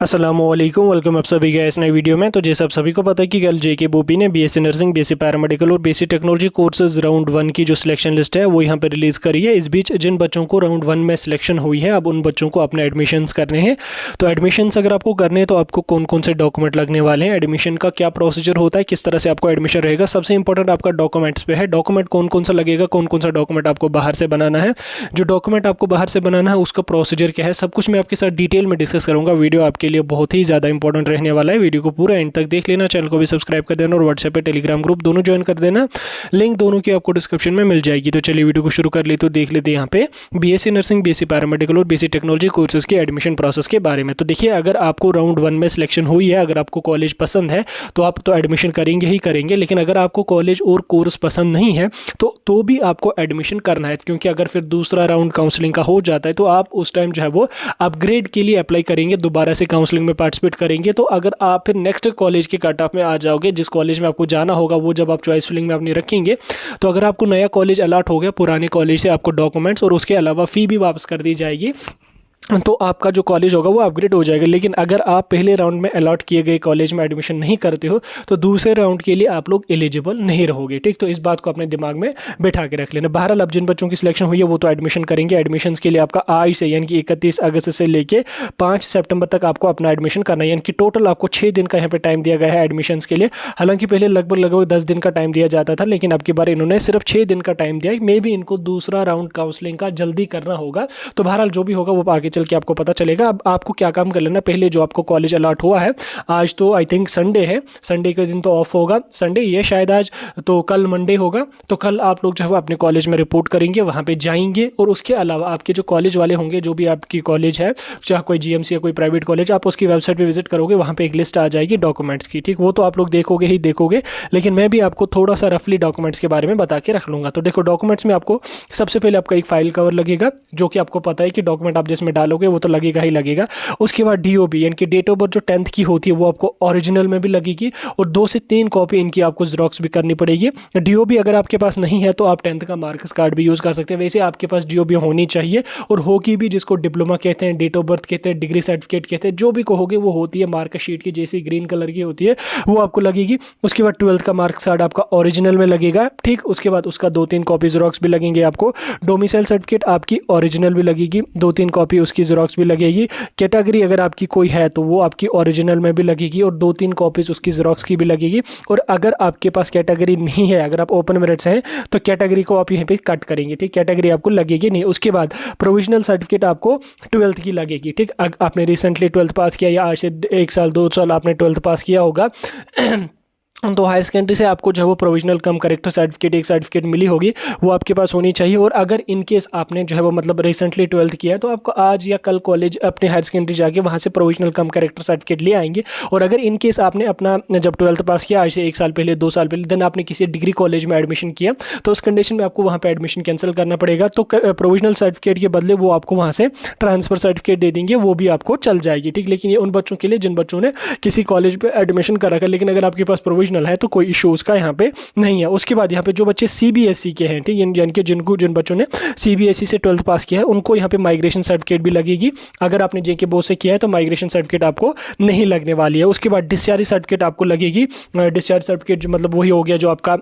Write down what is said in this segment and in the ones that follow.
अस्सलामुअलैकुम, वेलकम आप सभी का इस नई वीडियो में। तो जैसे आप सभी को पता है कि कल जेके बोपी ने बीएससी नर्सिंग, बीएससी पैरामेडिकल और बीएससी टेक्नोलॉजी कोर्सेज राउंड 1 की जो सिलेक्शन लिस्ट है वो यहाँ पे रिलीज़ करी है। इस बीच जिन बच्चों को राउंड 1 में सिलेक्शन हुई है, अब उन बच्चों को अपने एडमिशन्स करने हैं। तो एडमिशन्स अगर आपको करने हैं तो आपको कौन कौन से डॉक्यूमेंट लगने वाले हैं, एडमिशन का क्या प्रोसीजर होता है, किस तरह से आपको एडमिशन रहेगा, सबसे इंपॉर्टेंट आपका डॉक्यूमेंट्स पे है। डॉक्यूमेंट कौन कौन सा लगेगा, कौन कौन सा डॉक्यूमेंट आपको बाहर से बनाना है, जो डॉक्यूमेंट आपको बाहर से बनाना है उसका प्रोसीजर क्या है, सब कुछ मैं आपके साथ डिटेल में डिस्कस करूँगा। वीडियो आपके लिए बहुत ही ज़्यादा इंपॉर्टेंट रहने वाला है। वीडियो को पूरा एंड तक देख लेना, चैनल को भी सब्सक्राइब कर देना और व्हाट्सएप पे टेलीग्राम ग्रुप दोनों ज्वाइन कर देना। लिंक दोनों की आपको डिस्क्रिप्शन में मिल जाएगी। तो चलिए वीडियो को शुरू कर ले। तो देख लेते हैं यहाँ पे बीएससी नर्सिंग, बीएससी पैरामेडिकल और बीएससी टेक्नोलॉजी कोर्सेज के एडमिशन प्रोसेस के बारे में। तो देखिए, अगर आपको राउंड 1 में सिलेक्शन हुई है, अगर आपको कॉलेज पसंद है तो आप तो एडमिशन करेंगे ही करेंगे। लेकिन अगर आपको कॉलेज और कोर्स पसंद नहीं है तो भी आपको एडमिशन करना है, क्योंकि अगर फिर दूसरा राउंड काउंसलिंग का हो जाता है तो आप उस टाइम जो है वो अपग्रेड के लिए अप्लाई करेंगे, दोबारा से काउंसलिंग में पार्टिसिपेट करेंगे। तो अगर आप फिर नेक्स्ट कॉलेज के कट ऑफ में आ जाओगे, जिस कॉलेज में आपको जाना होगा वो जब आप चॉइस फिलिंग में अपनी रखेंगे, तो अगर आपको नया कॉलेज अलॉट हो गया, पुराने कॉलेज से आपको डॉक्यूमेंट्स और उसके अलावा फ़ी भी वापस कर दी जाएगी, तो आपका जो कॉलेज होगा वो अपग्रेड हो जाएगा। लेकिन अगर आप पहले राउंड में अलॉट किए गए कॉलेज में एडमिशन नहीं करते हो तो दूसरे राउंड के लिए आप लोग एलिजिबल नहीं रहोगे। ठीक, तो इस बात को अपने दिमाग में बैठा के रख लेना। बहरहाल अब जिन बच्चों की सिलेक्शन हुई है वो तो एडमिशन करेंगे। एडमिशन के लिए आपका आज से यानी कि 31 अगस्त से लेके 5 सितंबर तक आपको अपना एडमिशन करना है। यानी कि टोटल आपको 6 दिन का यहाँ पे टाइम दिया गया है एडमिशन के लिए। हालांकि पहले लगभग 10 दिन का टाइम दिया जाता था, लेकिन अब की बार इन्होंने सिर्फ 6 दिन का टाइम दिया है। मे भी इनको दूसरा राउंड काउंसलिंग का जल्दी करना होगा। तो बहरहाल जो भी होगा वो आगे चल के आपको पता चलेगा। अब आपको क्या काम कर लेना, पहले जो आपको कॉलेज अलॉट हुआ है, आज तो आई थिंक संडे है, संडे के दिन तो ऑफ होगा, संडे ये शायद आज, तो कल मंडे होगा। तो कल आप लोग जो है अपने कॉलेज में रिपोर्ट करेंगे, वहाँ पे जाएंगे। और उसके अलावा आपके जो कॉलेज वाले होंगे, जो भी आपकी कॉलेज है, चाहे कोई जीएमसी या कोई प्राइवेट कॉलेज, आप उसकी वेबसाइट पर विजिट करोगे, वहाँ पर एक लिस्ट आ जाएगी डॉक्यूमेंट्स की। ठीक, वो तो आप लोग देखोगे ही देखोगे, लेकिन मैं भी आपको थोड़ा सा रफली डॉक्यूमेंट्स के बारे में बता के रख लूँगा। तो देखो, डॉक्यूमेंट्स में आपको सबसे पहले आपका एक फाइल कवर लगेगा, जो कि आपको पता है कि डॉक्यूमेंट आप जिसमें डालोगे वो तो लगेगा ही लगेगा। उसके बाद डीओबी यानी कि डेट ऑफ बर्थ जो 10th की होती है वो आपको ओरिजिनल में भी लगेगी, और 2 से 3 कॉपी इनकी आपको जेरोक्स भी करनी पड़ेगी। डीओबी अगर आपके पास नहीं है तो आप 10th का मार्क्स कार्ड भी यूज़ कर सकते हैं। वैसे आपके पास डीओबी होनी चाहिए, और होगी भी, जिसको डिप्लोमा कहते हैं, डेट ऑफ बर्थ कहते हैं, डिग्री सर्टिफिकेट कहते हैं, जो भी कहोगे वो होती है मार्क शीट की जैसी ग्रीन कलर की होती है, वो आपको लगेगी। उसके बाद 12th का मार्क्स कार्ड आपका ओरिजिनल में लगेगा। ठीक, उसके बाद उसका 2-3 कॉपी जेरोक्स भी लगेंगे आपको। डोमिसाइल सर्टिफिकेट आपकी ओरिजिनल भी लगेगी, 2-3 कॉपी उसकी जेरोक्स भी लगेगी। कैटेगरी अगर आपकी कोई है तो वो आपकी ओरिजिनल में भी लगेगी, और 2-3 कॉपीज उसकी जेरोक्स की भी लगेगी। और अगर आपके पास कैटेगरी नहीं है, अगर आप ओपन मेरिट से हैं, तो कैटेगरी को आप यहाँ पे कट करेंगे। ठीक, कैटेगरी आपको लगेगी नहीं। उसके बाद प्रोविजनल सर्टिफिकेट आपको 12th की लगेगी। ठीक, आपने रिसेंटली 12th पास किया या आज से 1 साल 2 साल आपने 12th पास किया होगा तो हायर सेकेंडरी से आपको जो है वो प्रोविजनल कम करेक्टर सर्टिफिकेट, एक सर्टिफिकेट मिली होगी, वो आपके पास होनी चाहिए। और अगर इन केस आपने जो है वो मतलब रिसेंटली 12th किया है तो आपको आज या कल कॉलेज अपने हायर सेकेंडरी जाके वहाँ से प्रोविजनल कम करेक्टर सर्टिफिकेट ले आएंगे। और अगर इन केस आपने अपना जब 12th पास किया आज से 1 साल पहले, 2 साल पहले, देन आपने किसी डिग्री कॉलेज में एडमिशन किया, तो उस कंडीशन में आपको वहाँ पर एडमिशन कैंसिल करना पड़ेगा। तो प्रोविजनल सर्टिफिकेट के बदले वो आपको वहाँ से ट्रांसफर सर्टिफिकेट दे देंगे, वो भी आपको चल जाएगी। ठीक, लेकिन ये उन बच्चों के लिए जिन बच्चों ने किसी कॉलेज पर एडमिशन कर रखा है, लेकिन अगर आपके पास प्रोविजनल है तो कोई इशू उसका यहाँ पे नहीं है। उसके बाद यहाँ पे जो बच्चे सीबीएसई के हैं, ठीक, यानी कि जिन बच्चों ने सीबीएसई से 12th पास किया है, उनको यहाँ पे माइग्रेशन सर्टिफिकेट भी लगेगी। अगर आपने जेके बोर्ड से किया है तो माइग्रेशन सर्टिफिकेट आपको नहीं लगने वाली है। उसके बाद डिस्चार्ज सर्टिफिकेट आपको लगेगी। डिस्चार्ज सर्टिफिकेट जो मतलब वही हो गया जो आपका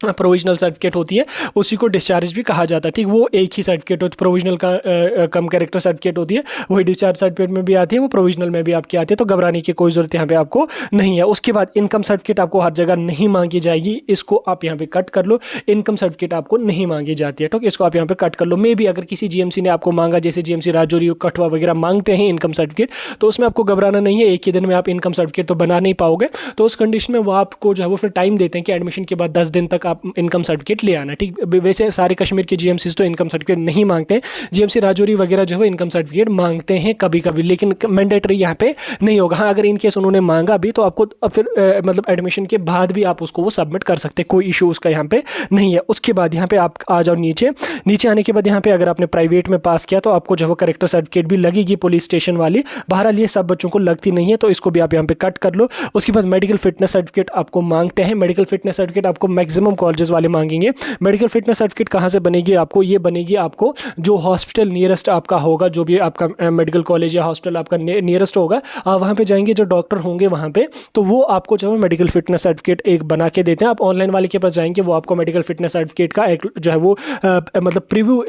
प्रोविजनल सर्टिफिकेट होती है, उसी को डिस्चार्ज भी कहा जाता है। ठीक, वो एक ही सर्टिफिकेट होती है, प्रोविजनल का कम कैरेक्टर सर्टिफिकेट होती है, वही डिस्चार्ज सर्टिफिकेट में भी आती है, वो प्रोविजनल में भी आपकी आती है। तो घबराने की कोई ज़रूरत यहाँ पे आपको नहीं है। उसके बाद इनकम सर्टिफिकेट आपको हर जगह नहीं मांगी जाएगी, इसको आप यहाँ पे कट कर लो। इनकम सर्टिफिकेट आपको नहीं मांगी जाती है, ठीक, इसको आप यहाँ पे कट कर लो। मे भी अगर किसी जीएमसी ने आपको मांगा, जैसे जीएमसी राजौरी, कठुआ वगैरह मांगते हैं इनकम सर्टिफिकेट, तो उसमें आपको घबराना नहीं है। एक ही दिन में आप इनकम सर्टिफिकेट तो बना नहीं पाओगे, तो उस कंडीशन में वो आपको जो है वो फिर टाइम देते हैं कि एडमिशन के बाद 10 दिन तक आप इनकम सर्टिफिकेट ले आना। ठीक, वैसे सारे कश्मीर के जीएमसी तो इनकम सर्टिफिकेट नहीं मांगते हैं, जीएमसी राजौरी वगैरह जो है इनकम सर्टिफिकेट मांगते हैं कभी कभी, लेकिन मैंडेटरी यहाँ पे नहीं होगा। हाँ, अगर इन केस उन्होंने मांगा भी तो आपको फिर मतलब एडमिशन के बाद भी आप उसको वो सबमिट कर सकते हैं, कोई इशू उसका यहाँ पे नहीं है। उसके बाद यहाँ पे आप आ जाओ नीचे आने के बाद यहाँ पे अगर आपने प्राइवेट में पास किया तो आपको जो है करेक्टर सर्टिफिकेट भी लगेगी, पुलिस स्टेशन वाली। बहरहाल ये सब बच्चों को लगती नहीं है, तो इसको भी आप यहाँ पे कट कर लो। उसके बाद मेडिकल फिटनेस सर्टिफिकेट आपको मांगते हैं। मेडिकल फिटनेस सर्टिफिकेट आपको मैक्सिमम कॉलेजेस वाले मांगेंगे। मेडिकल फिटनेस सर्टिफिकेट कहाँ से बनेगी आपको? ये बनेगी आपको जो हॉस्पिटल नियरेस्ट आपका होगा, जो भी आपका मेडिकल कॉलेज या हॉस्पिटल आपका नियरेस्ट होगा, आप वहाँ पे जाएंगे, जो डॉक्टर होंगे वहाँ पे, तो वो आपको जो है मेडिकल फिटनेस सर्टिफिकेट एक बना के देते हैं। आप ऑनलाइन वाले के पास जाएंगे, वो आपको मेडिकल फिटनेस सर्टिफिकेट का एक जो है वो मतलब प्रीव्यू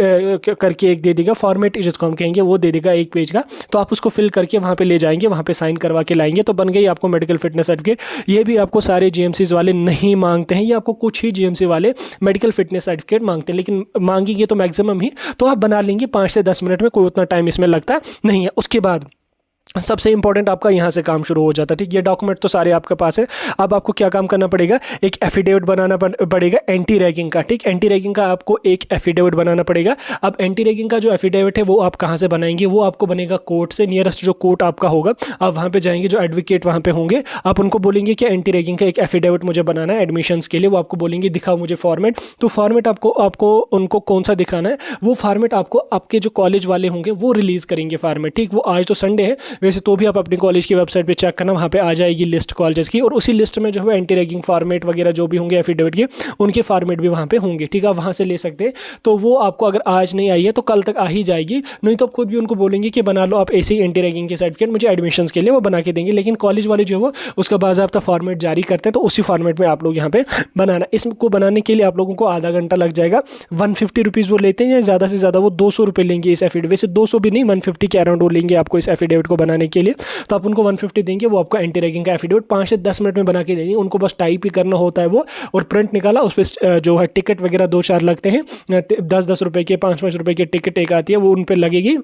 करके एक दे देगा, फॉर्मेट जिसको हम कहेंगे, वो दे देगा एक पेज का। तो आप उसको फिल करके वहाँ पे ले जाएंगे, वहाँ पे साइन करवा के लाएंगे, तो बन गई आपको मेडिकल फिटनेस सर्टिफिकेट। ये भी आपको सारे जीएमसीज वाले नहीं मांगते हैं, ये आपको कुछ ही जीएमसी वाले मेडिकल फिटनेस सर्टिफिकेट मांगते हैं, लेकिन मांगेंगे तो मैक्सिमम ही, तो आप बना लेंगे 5 से 10 मिनट में, कोई उतना टाइम इसमें लगता नहीं है। उसके बाद सबसे इंपॉर्टेंट आपका यहाँ से काम शुरू हो जाता है, ठीक। ये डॉक्यूमेंट तो सारे आपके पास है। अब आपको क्या काम करना पड़ेगा? एक एफिडेविट बनाना पड़ेगा एंटी रैगिंग का, ठीक। एंटी रैगिंग का आपको एक एफिडेविट बनाना पड़ेगा। अब एंटी रैगिंग का जो एफिडेविट है वो आप कहाँ से बनाएंगे? वो आपको बनेगा कोर्ट से, नियरेस्ट जो कोर्ट आपका होगा, आप वहाँ पे जाएंगे, जो एडवोकेट वहाँ पे होंगे, आप उनको बोलेंगे कि एंटी रैगिंग का एक एफिडेविट मुझे बनाना है एडमिशन्स के लिए। वो आपको बोलेंगे दिखाओ मुझे फॉर्मेट। तो फॉर्मेट आपको उनको कौन सा दिखाना है? वो फॉर्मेट आपको आपके जो कॉलेज वाले होंगे वो रिलीज़ करेंगे फॉर्मेट, ठीक। वो आज तो संडे है वैसे, तो भी आप अपनी कॉलेज की वेबसाइट पे चेक करना, वहाँ पे आ जाएगी लिस्ट कॉलेजेस की, और उसी लिस्ट में जो है एंटी रैगिंग फॉर्मेट वगैरह जो भी होंगे एफिडेविट के, उनके फॉर्मेट भी वहाँ पे होंगे, ठीक है। आप वहाँ से ले सकते हैं। तो वो आपको अगर आज नहीं आई है तो कल तक आ ही जाएगी, नहीं तो आप खुद भी उनको बोलेंगे कि बना लो आप ऐसे ही एंटी रैगिंग के सर्टिफिकेट मुझे एडमिशन्स के लिए, वो बना के देंगे। लेकिन कॉलेज वाले जो है वो उसका बाज़ाब्ता फॉर्मेट जारी करते हैं, तो उसी फॉर्मेट में आप लोग यहाँ पे बनाना। इसको बनाने के लिए आप लोगों को आधा घंटा लग जाएगा। 150 रुपीज़ वो लेते हैं, या ज़्यादा से ज़्यादा वो 200 रुपये लेंगे इस एफिडेविट, वैसे 200 भी नहीं, 150 के अराउंड वो लेंगे आपको इस एफिडेविट को बनाने के लिए। तो आप उनको 150 देंगे, वो आपका एंटी रैगिंग का एफिडेविट 5 से 10 मिनट में बना के देंगे। उनको बस टाइप ही करना होता है वो, और प्रिंट निकाला, उस पर जो है टिकट वगैरह 2-4 लगते हैं, 10-10 रुपये के, 5-5 रुपये की टिकट एक आती है, वो उन पर लगेगी,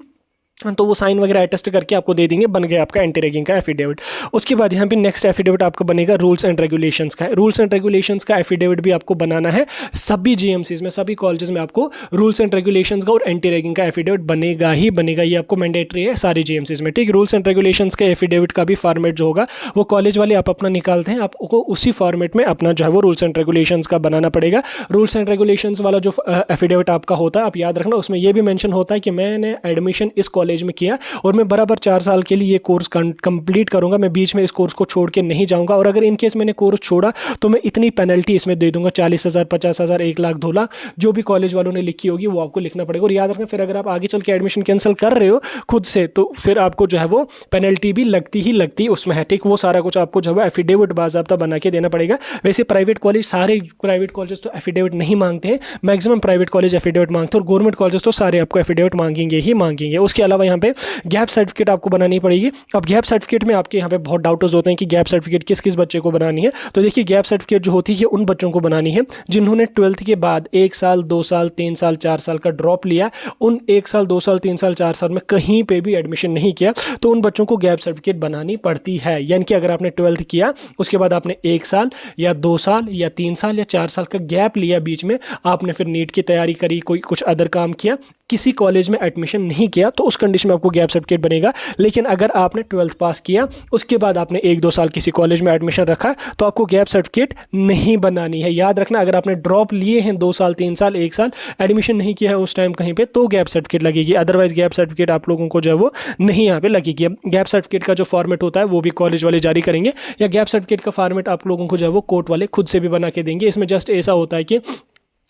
तो वो साइन वगैरह अटेस्ट करके आपको दे देंगे, बन गया आपका एंटी रैगिंग का एफिडेविट। उसके बाद यहाँ पे नेक्स्ट एफिडेविट आपका बनेगा रूल्स एंड रेगुलेशंस का। रूल्स एंड रेगुलेशंस का एफिडेविट भी आपको बनाना है। सभी जीएमसीज में, सभी कॉलेजेस में आपको रूल्स एंड रेगुलेशंस का और एंटी रैगिंग का एफिडेविट बनेगा ही बनेगा, ये आपको मैंडेटरी है सारी जीएमसीज में, ठीक। रूल्स एंड रेगुलेशंस के एफिडेविट का भी फॉर्मेट जो होगा वो कॉलेज वाले आप अपना निकालते हैं, आपको उसी फॉर्मेट में अपना जो है वो रूल्स एंड रेगुलेशंस का बनाना पड़ेगा। रूल्स एंड रेगुलेशंस वाला जो एफिडेविट आपका होता है, आप याद रखना, उसमें यह भी मेंशन होता है कि मैंने एडमिशन इस कॉलेज में किया और मैं बराबर 4 साल के लिए ये कोर्स कंप्लीट करूंगा, मैं बीच में इस कोर्स को छोड़ के नहीं जाऊंगा, और अगर इन केस मैंने कोर्स छोड़ा तो मैं इतनी पेनल्टी इसमें दे दूंगा, 40,000, 50,000, 1 लाख, 2 लाख, जो भी कॉलेज वालों ने लिखी होगी वो आपको लिखना पड़ेगा। और याद रखना, फिर अगर आप आगे चल के एडमिशन कैंसिल कर रहे हो खुद से, तो फिर आपको जो है वो पेनल्टी भी लगती उसमें है, ठीक। वो सारा कुछ आपको जो है एफिडेविट बाज़ाब्ता बना के देना पड़ेगा। वैसे प्राइवेट कॉलेज, सारे प्राइवेट कॉलेज तो एफिडेविट नहीं मांगते हैं, मैक्सिमम प्राइवेट कॉलेज एफिडेविट मांगते हैं, और गवर्नमेंट कॉलेज तो सारे आपको एफिडेविट मांगेंगे ही मांगेंगे। उसके अलावा यहाँ पे गैप सर्टिफिकेट आपको बनानी पड़ेगी। अब गैप सर्टिफिकेट में आपके यहाँ पे बहुत डाउट्स होते हैं कि गैप सर्टिफिकेट किस किस बच्चे को बनानी है। तो देखिए, गैप सर्टिफिकेट जो होती है उन बच्चों को बनानी है जिन्होंने 12th के बाद 1 साल, 2 साल, 3 साल, 4 साल का ड्रॉप लिया, उन 1 साल, 2 साल, 3 साल, 4 साल में कहीं पे भी एडमिशन नहीं किया, तो उन बच्चों को गैप सर्टिफिकेट बनानी पड़ती है। यानी कि अगर आपने 12th किया, उसके बाद आपने 1 साल या 2 साल या 3 साल या 4 साल का गैप लिया बीच में, आपने फिर नीट की तैयारी करी, कोई कुछ अदर काम किया, किसी कॉलेज में एडमिशन नहीं किया, तो उस कंडीशन में आपको गैप सर्टिफिकेट बनेगा। लेकिन अगर आपने 12th पास किया, उसके बाद आपने 1-2 साल किसी कॉलेज में एडमिशन रखा, तो आपको गैप सर्टिफिकेट नहीं बनानी है। याद रखना, अगर आपने ड्रॉप लिए हैं 2 साल, 3 साल, 1 साल, एडमिशन नहीं किया है उस टाइम कहीं पे, तो गैप सर्टिफिकेट लगेगी। अदरवाइज गैप सर्टिफिकेट आप लोगों को जो है वो नहीं यहाँ पे लगेगी। गैप सर्टिफिकेट का जो फॉर्मेट होता है वो भी कॉलेज वाले जारी करेंगे, या गैप सर्टिफिकेट का फॉर्मेट आप लोगों को जो है वो कोर्ट वाले खुद से भी बना के देंगे। इसमें जस्ट ऐसा होता है कि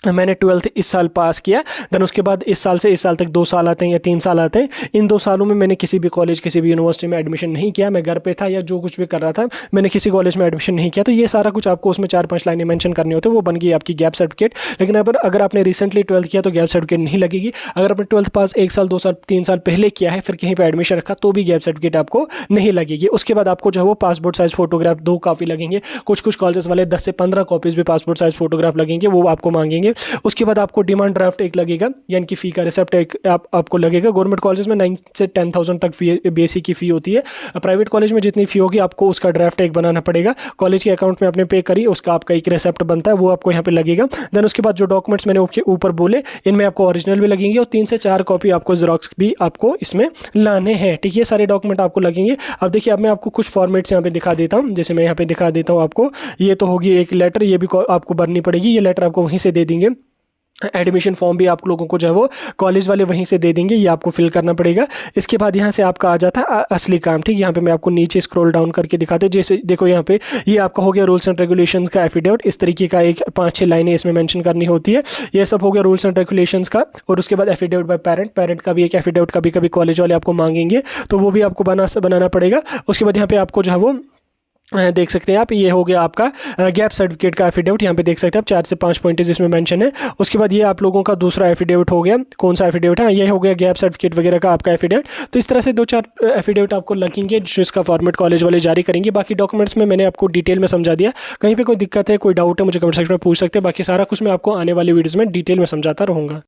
मैंने 12th इस साल पास किया, देन उसके बाद इस साल से इस साल तक 2 साल आते हैं या 3 साल आते हैं, इन 2 सालों में मैंने किसी भी कॉलेज, किसी भी यूनिवर्सिटी में एडमिशन नहीं किया, मैं घर पे था या जो कुछ भी कर रहा था, मैंने किसी कॉलेज में एडमिशन नहीं किया। तो ये सारा कुछ आपको उसमें 4-5 लाइनें मेंशन करनी होती है, वो बन गई आपकी गैप सर्टिफिकेट। लेकिन अगर आपने रिसेंटली 12th किया तो गैप सर्टिफिकेट नहीं लगेगी। अगर आपने 12th पास 1 साल, 2 साल, 3 साल पहले किया है, फिर कहीं पर एडमिशन रखा, तो भी गैप सर्टिफिकेट आपको नहीं लगेगी। उसके बाद आपको जो है वो पासपोर्ट साइज फोटोग्राफ 2 काफ़ी लगेंगे, कुछ कॉलेज वाले 10 से 15 कॉपीज़ भी पासपोर्ट साइज फोटोग्राफ लगेंगे, वो आपको मांगेंगे। उसके बाद आपको डिमांड ड्राफ्ट एक लगेगा, यानी कि फ़ी का रिसिप्ट एक आपको लगेगा। गवर्नमेंट कॉलेज में 9 से 10,000 तक बीएससी की फ़ी होती है। प्राइवेट कॉलेज में जितनी फ़ी होगी आपको उसका ड्राफ्ट एक बनाना पड़ेगा। कॉलेज के अकाउंट में आपने पे करी, उसका आपका एक रिसिप्ट बनता है, वो आपको यहाँ पे लगेगा। देन उसके बाद जो डॉक्यूमेंट्स मैंने ऊपर बोले, इनमें आपको ओरिजिनल भी लगेंगे, और 3 से 4 कॉपी आपको जेरॉक्स भी आपको इसमें लाने हैं, ठीक है। ये सारे डॉक्यूमेंट आपको लगेंगे। अब देखिए, अब मैं आपको कुछ फॉर्मेट्स यहाँ पे दिखा देता हूँ। जैसे मैं यहाँ पे दिखा देता हूँ आपको, ये तो होगी एक लेटर, ये भी आपको भरनी पड़ेगी, ये लेटर आपको वहीं से दे देंगे। एडमिशन फॉर्म भी आप लोगों को जो है वो कॉलेज वाले वहीं से दे देंगे, ये आपको फिल करना पड़ेगा। इसके बाद यहाँ से आपका आ जाता है असली काम, ठीक। यहाँ पे मैं आपको नीचे स्क्रॉल डाउन करके दिखाते, जैसे देखो यहाँ पे ये आपका हो गया रूल्स एंड रेगुलेशंस का एफिडेविट। इस तरीके का एक 5-6 लाइनें इसमें मेंशन करनी होती है। ये सब हो गया रूल्स एंड रेगुलेशंस का। और उसके बाद एफिडेविट बाय पेरेंट का भी एक एफिडेविट कभी कभी कॉलेज वाले आपको मांगेंगे, तो वो भी आपको बनाना पड़ेगा। उसके बाद यहाँ पे आपको जो है वो देख सकते हैं आप, ये हो गया आपका गैप सर्टिफिकेट का एफिडेविट। यहाँ पे देख सकते हैं आप 4 से 5 पॉइंट इसमें मेंशन है। उसके बाद ये आप लोगों का दूसरा एफिडेविट हो गया। कौन सा एफिडेविट है? ये हो गया गैप सर्टिफिकेट वगैरह का आपका एफिडेविट। तो इस तरह से 2-4 एफिडेविट आपको लगेंगे जो इसका फॉर्मेट कॉलेज वाले जारी करेंगे। बाकी डॉक्यूमेंट्स में मैंने आपको डिटेल में समझा दिया। कहीं पर कोई दिक्कत है, कोई डाउट है, मुझे कमेंट सेक्शन में पूछ सकते हैं। बाकी सारा कुछ मैं आपको आने वाली वीडियोज़ में डिटेल में समझाता रहूँगा।